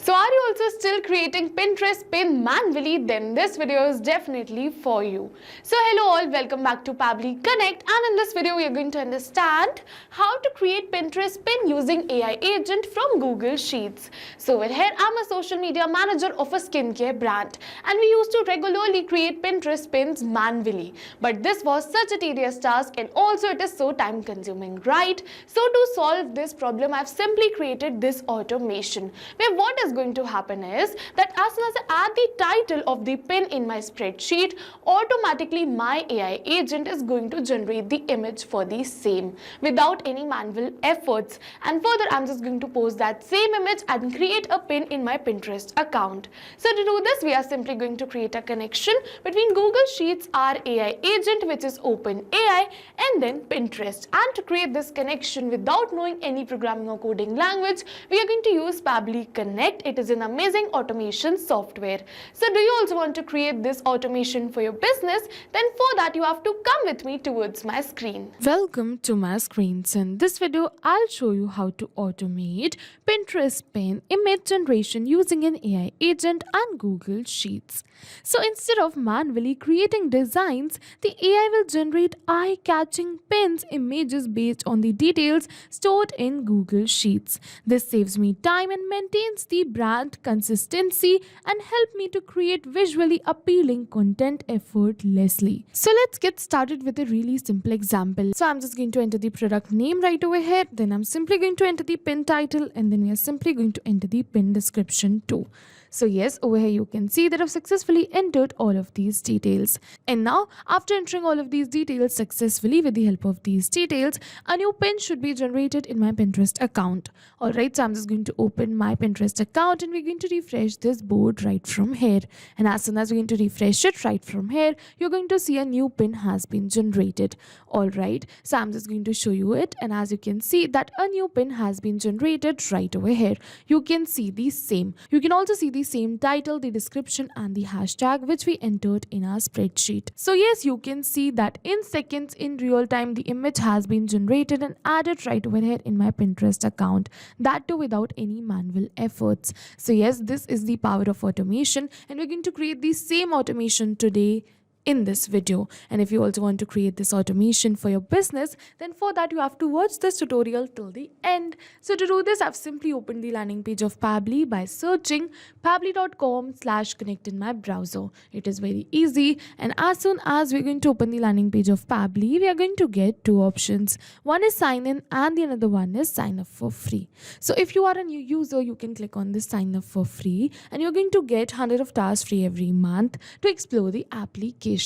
So are you also still creating Pinterest pin manually? Then this video is definitely for you. So hello all, welcome back to Pabbly Connect, and in this video we are going to understand how to create Pinterest pin using AI agent from Google Sheets. So over here I'm a social media manager of a skincare brand, and we used to regularly create Pinterest pins manually. But this was such a tedious task, and also it is so time consuming, right? So to solve this problem, I've simply created this automation where what is going to happen is that as soon as I add the title of the pin in my spreadsheet, automatically my AI agent is going to generate the image for the same without any manual efforts. And further, I'm just going to post that same image and create a pin in my Pinterest account. So to do this, we are simply going to create a connection between Google Sheets, our AI agent, which is OpenAI, and then Pinterest. And to create this connection without knowing any programming or coding language, we are going to use Pabbly Connect. It is an amazing automation software. So do you also want to create this automation for your business? Then for that you have to come with me towards my screen. Welcome to my screen. So in this video, I'll show you how to automate Pinterest pin image generation using an AI agent and Google Sheets. So instead of manually creating designs, the AI will generate eye-catching pins images based on the details stored in Google Sheets. This saves me time and maintains the brand consistency and help me to create visually appealing content effortlessly. So let's get started with a really simple example. So I'm just going to enter the product name right over here. Then I'm simply going to enter the pin title, and then we are simply going to enter the pin description too. So yes, over here you can see that I've successfully entered all of these details. And now, after entering all of these details successfully with the help of these details, a new pin should be generated in my Pinterest account. Alright, so I'm just going to open my Pinterest account, and we're going to refresh this board right from here. And as soon as we're going to refresh it right from here, you're going to see a new pin has been generated. Alright, so I'm just going to show you it, and as you can see that a new pin has been generated right over here. You can see the same. You can also see the same title, the description, and the hashtag which we entered in our spreadsheet. So yes, you can see that in seconds, in real time, the image has been generated and added right over here in my Pinterest account, that too without any manual efforts. So yes, this is the power of automation, and we're going to create the same automation today in this video. And if you also want to create this automation for your business, then for that you have to watch this tutorial till the end. So to do this, I've simply opened the landing page of Pabbly by searching pabbly.com/connect in my browser. It is very easy, and as soon as we're going to open the landing page of Pabbly, we are going to get two options. One is sign in and the another one is sign up for free. So if you are a new user, you can click on this sign up for free, and you're going to get 100 of tasks free every month to explore the application.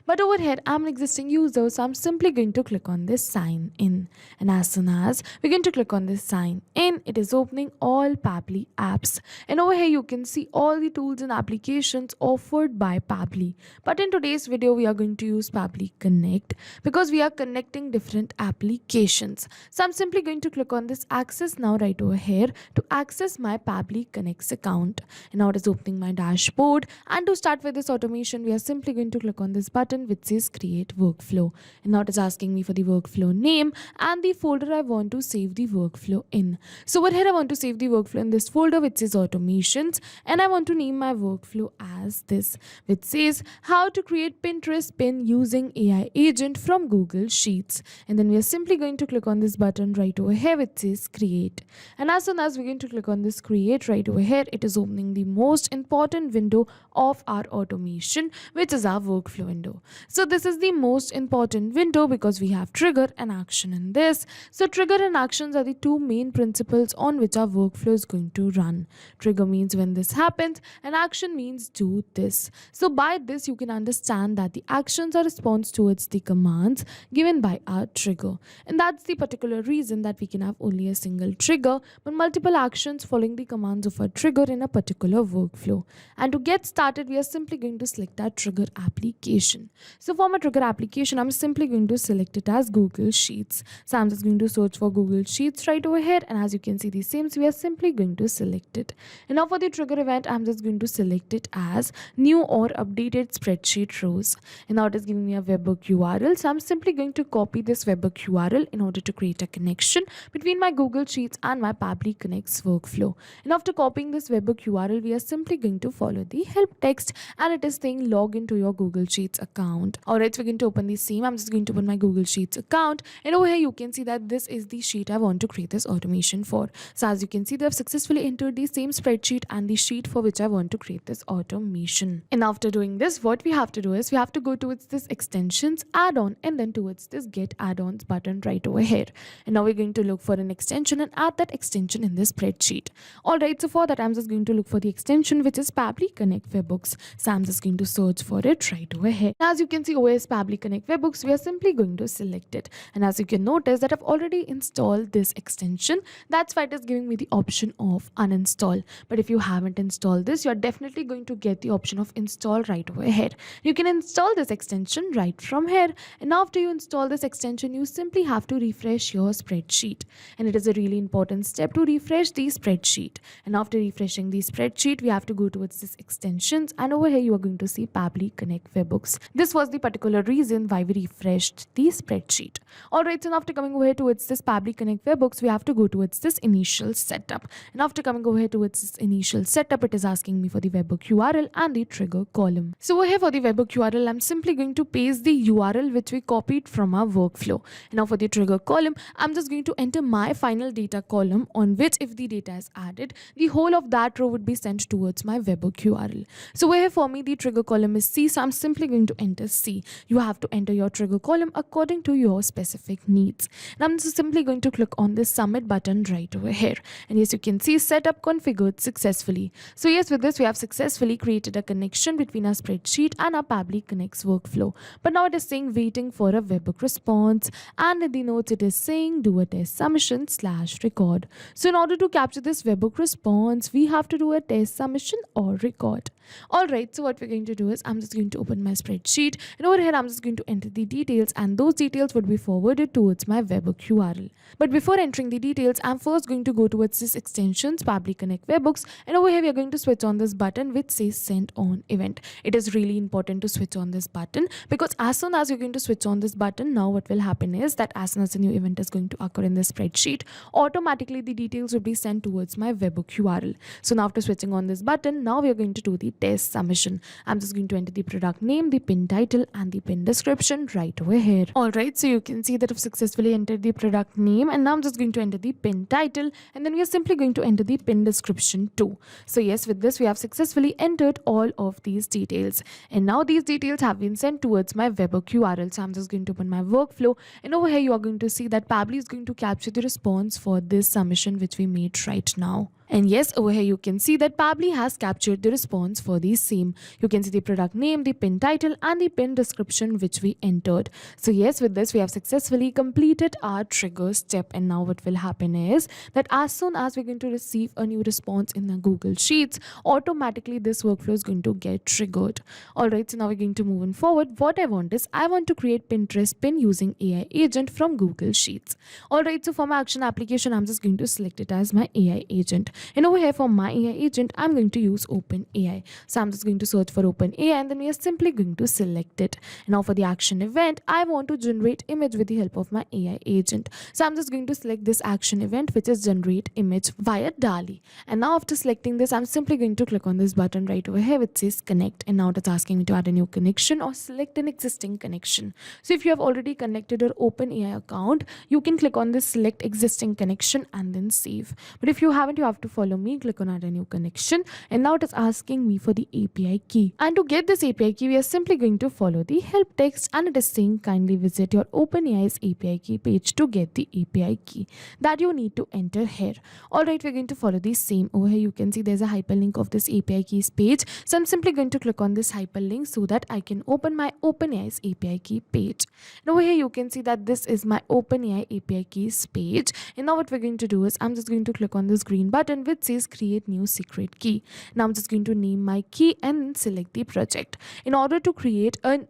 But over here I'm an existing user, so I'm simply going to click on this sign in, and as soon as we're going to click on this sign in, it is opening all Pabbly apps, and over here you can see all the tools and applications offered by Pabbly. But in today's video we are going to use Pabbly Connect because we are connecting different applications. So I'm simply going to click on this access now right over here to access my Pabbly Connect account, and now it is opening my dashboard. And to start with this automation, we are simply going to click on this button which says create workflow, and now it is asking me for the workflow name and the folder I want to save the workflow in. So over here I want to save the workflow in this folder which says automations, and I want to name my workflow as this, which says how to create Pinterest pin using AI agent from Google Sheets. And then we are simply going to click on this button right over here which says create, and as soon as we're going to click on this create right over here, it is opening the most important window of our automation, which is our workflow window. So this is the most important window because we have trigger and action in this. So trigger and actions are the two main principles on which our workflow is going to run. Trigger means when this happens, and action means do this. So by this you can understand that the actions are response towards the commands given by our trigger, and that's the particular reason that we can have only a single trigger but multiple actions following the commands of a trigger in a particular workflow. And to get started, we are simply going to select our trigger application. application. So for my trigger application, I'm simply going to select it as Google Sheets. So I'm just going to search for Google Sheets right over here, and as you can see the same, so we are simply going to select it. And now for the trigger event, I'm just going to select it as new or updated spreadsheet rows. And now it is giving me a webhook URL, so I'm simply going to copy this webhook URL in order to create a connection between my Google Sheets and my Pabbly Connect's workflow. And after copying this webhook URL, we are simply going to follow the help text, and it is saying log into your Google Sheets account. Alright, so we're going to open the same. I'm just going to open my Google Sheets account, and over here you can see that this is the sheet I want to create this automation for. So as you can see, they have successfully entered the same spreadsheet and the sheet for which I want to create this automation. And after doing this, what we have to do is we have to go towards this extensions add-on and then towards this get add-ons button right over here. And now we're going to look for an extension and add that extension in this spreadsheet. Alright, so for that I'm just going to look for the extension which is Pabbly Connect Webhooks. So I'm just going to search for it right over here. As you can see, over here is Pabbly Connect Webhooks. We are simply going to select it. And as you can notice that I've already installed this extension. That's why it is giving me the option of uninstall. But if you haven't installed this, you're definitely going to get the option of install right over here. You can install this extension right from here. And after you install this extension, you simply have to refresh your spreadsheet. And it is a really important step to refresh the spreadsheet. And after refreshing the spreadsheet, we have to go towards this extensions, and over here you are going to see Pabbly Connect Webhooks. This was the particular reason why we refreshed the spreadsheet. Alright, so after coming over here towards this Pabbly Connect Webhooks, we have to go towards this initial setup. And after coming over here towards this initial setup, it is asking me for the webhook URL and the trigger column. So over here for the webhook URL, I'm simply going to paste the URL which we copied from our workflow. And now for the trigger column, I'm just going to enter my final data column, on which if the data is added, the whole of that row would be sent towards my webhook URL. So over here for me, the trigger column is C, so I'm simply going to enter C. You have to enter your trigger column according to your specific needs. And I'm just simply going to click on this submit button right over here. And yes, you can see setup configured successfully. So yes, with this we have successfully created a connection between our spreadsheet and our Pabbly Connect's workflow. But now it is saying waiting for a webhook response, and in the notes it is saying do a test submission / record. So in order to capture this webhook response, we have to do a test submission or record. Alright, so what we're going to do is I'm just going to open my spreadsheet, and over here I'm just going to enter the details, and those details would be forwarded towards my webhook URL. But before entering the details, I'm first going to go towards this extensions Pabbly Connect Webhooks, and over here we are going to switch on this button which says send on event. It is really important to switch on this button, because as soon as you're going to switch on this button, now what will happen is that as soon as a new event is going to occur in the spreadsheet, automatically the details will be sent towards my webhook URL. So now after switching on this button, now we are going to do the test submission. I'm just going to enter the product name, the pin title and the pin description right over here. Alright, so you can see that I've successfully entered the product name, and now I'm just going to enter the pin title, and then we are simply going to enter the pin description too. So yes, with this we have successfully entered all of these details, and now these details have been sent towards my webhook URL. So I'm just going to open my workflow, and over here you are going to see that Pabbly is going to capture the response for this submission which we made right now. And yes, over here you can see that Pabbly has captured the response for the same. You can see the product name, the pin title and the pin description which we entered. So yes, with this we have successfully completed our trigger step, and now what will happen is that as soon as we're going to receive a new response in the Google Sheets, automatically this workflow is going to get triggered. Alright, so now we're going to move on forward. What I want is I want to create Pinterest pin using AI agent from Google Sheets. Alright, so for my action application, I'm just going to select it as my AI agent. And over here for my AI agent, I'm going to use OpenAI. So I'm just going to search for OpenAI, and then we are simply going to select it. And now for the action event, I want to generate image with the help of my AI agent. So I'm just going to select this action event, which is generate image via DALL-E. And now after selecting this, I'm simply going to click on this button right over here which says connect. And now it's asking me to add a new connection or select an existing connection. So if you have already connected your OpenAI account, you can click on this select existing connection and then save. But if you haven't, you have to follow me, click on add a new connection, and now it is asking me for the API key. And to get this API key, we are simply going to follow the help text, and it is saying kindly visit your OpenAI's API key page to get the API key that you need to enter here. Alright, we're going to follow the same. Over here you can see there's a hyperlink of this API keys page, so I'm simply going to click on this hyperlink so that I can open my OpenAI's API key page. And over here you can see that this is my OpenAI API keys page, and now what we're going to do is I'm just going to click on this green button button which says create new secret key. Now I'm just going to name my key and select the project. In order to create a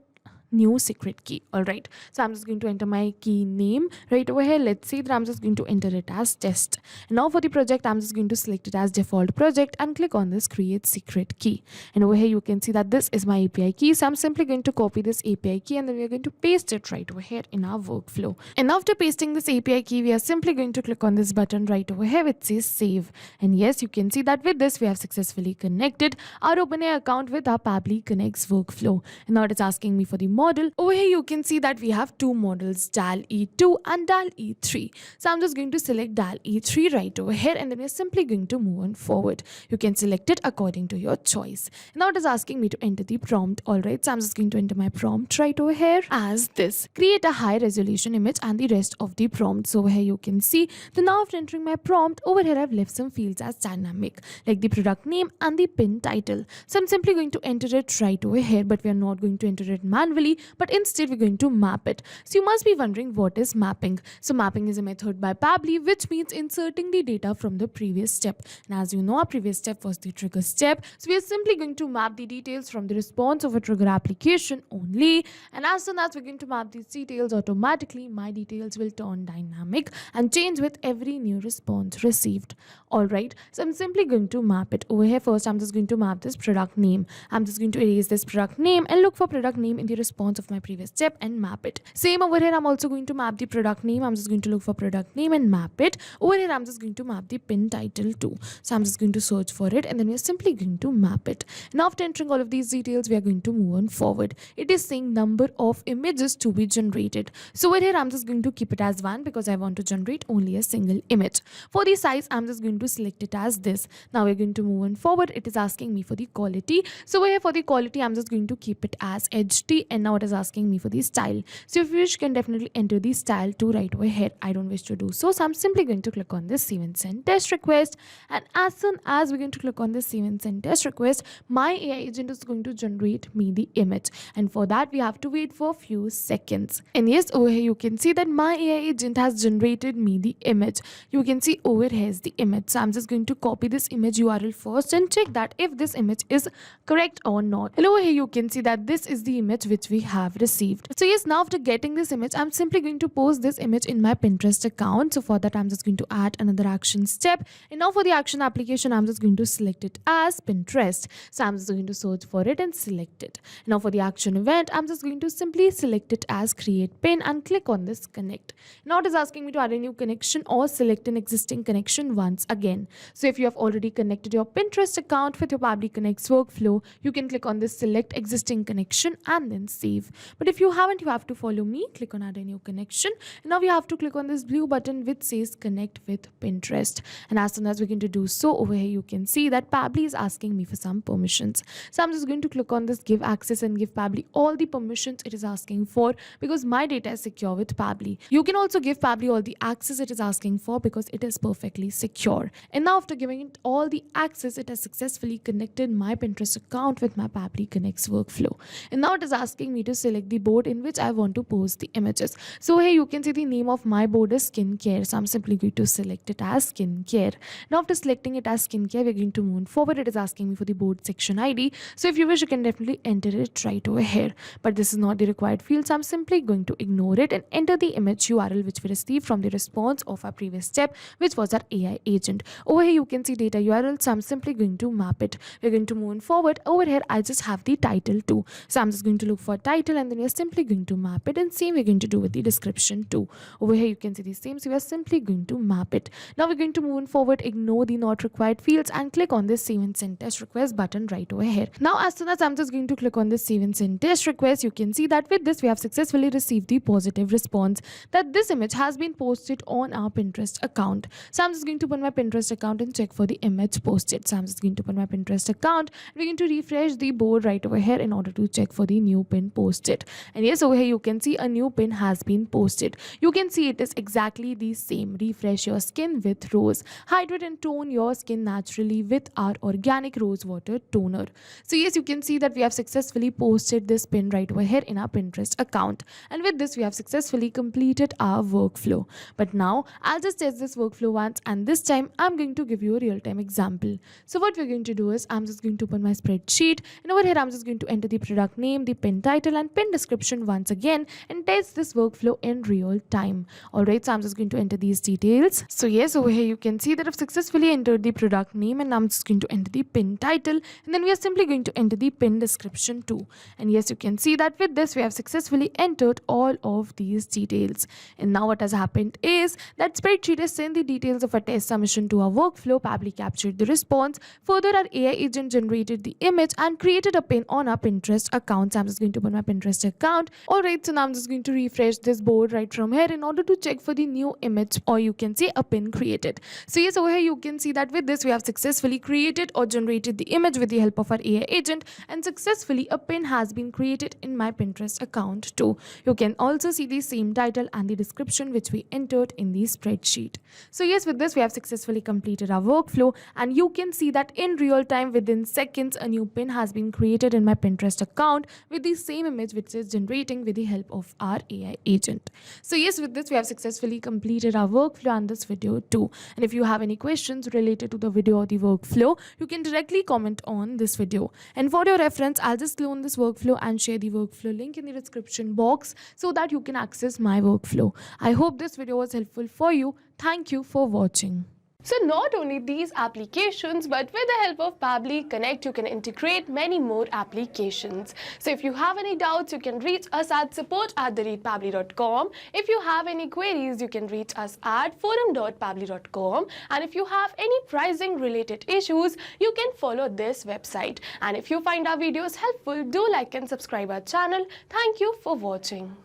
new secret key, all right, so I'm just going to enter my key name right over here. Let's see that I'm just going to enter it as test. And now for the project, I'm just going to select it as default project and click on this create secret key. And over here you can see that this is my API key, so I'm simply going to copy this API key and then we're going to paste it right over here in our workflow. And after pasting this API key, we are simply going to click on this button right over here which says save. And yes, you can see that with this we have successfully connected our OpenAI account with our Pabbly Connect's workflow. And now it is asking me for the model. Over here you can see that we have two models, DAL E2 and DAL E3. So I'm just going to select DAL E3 right over here and then we're simply going to move on forward. You can select it according to your choice. Now it is asking me to enter the prompt. Alright, so I'm just going to enter my prompt right over here as this. Create a high resolution image and the rest of the prompt. So over here you can see that now after entering my prompt, over here I've left some fields as dynamic like the product name and the pin title. So I'm simply going to enter it right over here, but we are not going to enter it manually, but instead we're going to map it. So you must be wondering what is mapping. So mapping is a method by Pabbly which means inserting the data from the previous step. And as you know, our previous step was the trigger step. So we are simply going to map the details from the response of a trigger application only. And as soon as we're going to map these details, automatically my details will turn dynamic and change with every new response received. Alright, so I'm simply going to map it. Over here first, I'm just going to map this product name. I'm just going to erase this product name and look for product name in the response of my previous step and map it. Same over here, I'm also going to map the product name. I'm just going to look for product name and map it. Over here, I'm just going to map the pin title too. So I'm just going to search for it and then we're simply going to map it. Now after entering all of these details, we are going to move on forward. It is saying number of images to be generated. So over here, I'm just going to keep it as 1 because I want to generate only a single image. For the size, I'm just going to select it as this. Now we're going to move on forward. It is asking me for the quality. So over here for the quality, I'm just going to keep it as HD, and now it is asking me for the style. So if you wish, you can definitely enter the style too right over here. I don't wish to do so, so I'm simply going to click on this save and send test request. And as soon as we're going to click on this save and send test request, my AI agent is going to generate me the image. And for that, we have to wait for a few seconds. And yes, over here you can see that my AI agent has generated me the image. You can see over here is the image. So I'm just going to copy this image URL first and check that if this image is correct or not. And over here you can see that this is the image which we have received. So yes, now after getting this image, I'm simply going to post this image in my Pinterest account. So for that, I'm just going to add another action step. And now for the action application, I'm just going to select it as Pinterest. So I'm just going to search for it and select it. Now for the action event, I'm just going to simply select it as create pin and click on this connect. Now it is asking me to add a new connection or select an existing connection once again. So if you have already connected your Pinterest account with your Pabbly Connect's workflow, you can click on this select existing connection and then save. But if you haven't, you have to follow me. Click on add a new connection. And now we have to click on this blue button which says connect with Pinterest. And as soon as we're going to do so, over here you can see that Pabbly is asking me for some permissions. So I'm just going to click on this give access and give Pabbly all the permissions it is asking for because my data is secure with Pabbly. You can also give Pabbly all the access it is asking for because it is perfectly secure. And now after giving it all the access, it has successfully connected my Pinterest account with my Pabbly Connect's workflow. And now it is asking me to select the board in which I want to post the images. So here you can see the name of my board is skincare. So I'm simply going to select it as skincare. Now after selecting it as skincare, we're going to move forward. It is asking me for the board section ID. So if you wish, you can definitely enter it right over here. But this is not the required field. So I'm simply going to ignore it and enter the image URL which we received from the response of our previous step, which was our AI agent. Over here you can see data URL. So I'm simply going to map it. We're going to move forward. Over here I just have the title too. So I'm just going to look for title and then we're simply going to map it, and same we're going to do with the description too. Over here you can see the same, so we are simply going to map it. Now we're going to move forward, ignore the not required fields and click on this save and send test request button right over here. Now as soon as I'm just going to click on this save and send test request, you can see that with this we have successfully received the positive response that this image has been posted on our Pinterest account. So I'm just going to open my Pinterest account and check for the image posted. So I'm just going to open my Pinterest account. We're going to refresh the board right over here in order to check for the new pin posted. And yes, over here you can see a new pin has been posted. You can see it is exactly the same. Refresh your skin with rose. Hydrate and tone your skin naturally with our organic rose water toner. So yes, you can see that we have successfully posted this pin right over here in our Pinterest account. And with this, we have successfully completed our workflow. But now I'll just test this workflow once, and this time I'm going to give you a real-time example. So what we're going to do is I'm just going to open my spreadsheet, and over here I'm just going to enter the product name, the pin title and pin description once again and test this workflow in real time. Alright, so I'm just going to enter these details. So yes, over here you can see that I've successfully entered the product name, and I'm just going to enter the pin title, and then we are simply going to enter the pin description too. And yes, you can see that with this we have successfully entered all of these details. And now what has happened is that spreadsheet has sent the details of a test submission to our workflow. Pabbly captured the response. Further, our AI agent generated the image and created a pin on our Pinterest account. So I'm just going to open my Pinterest account. Alright, so now I'm just going to refresh this board right from here in order to check for the new image, or you can say a pin created. So yes, over here you can see that with this we have successfully created or generated the image with the help of our AI agent, and successfully a pin has been created in my Pinterest account too. You can also see the same title and the description which we entered in the spreadsheet. So yes, with this we have successfully completed our workflow, and you can see that in real time within seconds a new pin has been created in my Pinterest account with the same image which is generating with the help of our AI agent. So yes, with this we have successfully completed our workflow and this video too. And if you have any questions related to the video or the workflow, you can directly comment on this video. And for your reference, I'll just clone this workflow and share the workflow link in the description box so that you can access my workflow. I hope this video was helpful for you. Thank you for watching. So not only these applications, but with the help of Pabbly Connect, you can integrate many more applications. So if you have any doubts, you can reach us at support@pabbly.com. If you have any queries, you can reach us at forum.pabbly.com. And if you have any pricing related issues, you can follow this website. And if you find our videos helpful, do like and subscribe our channel. Thank you for watching.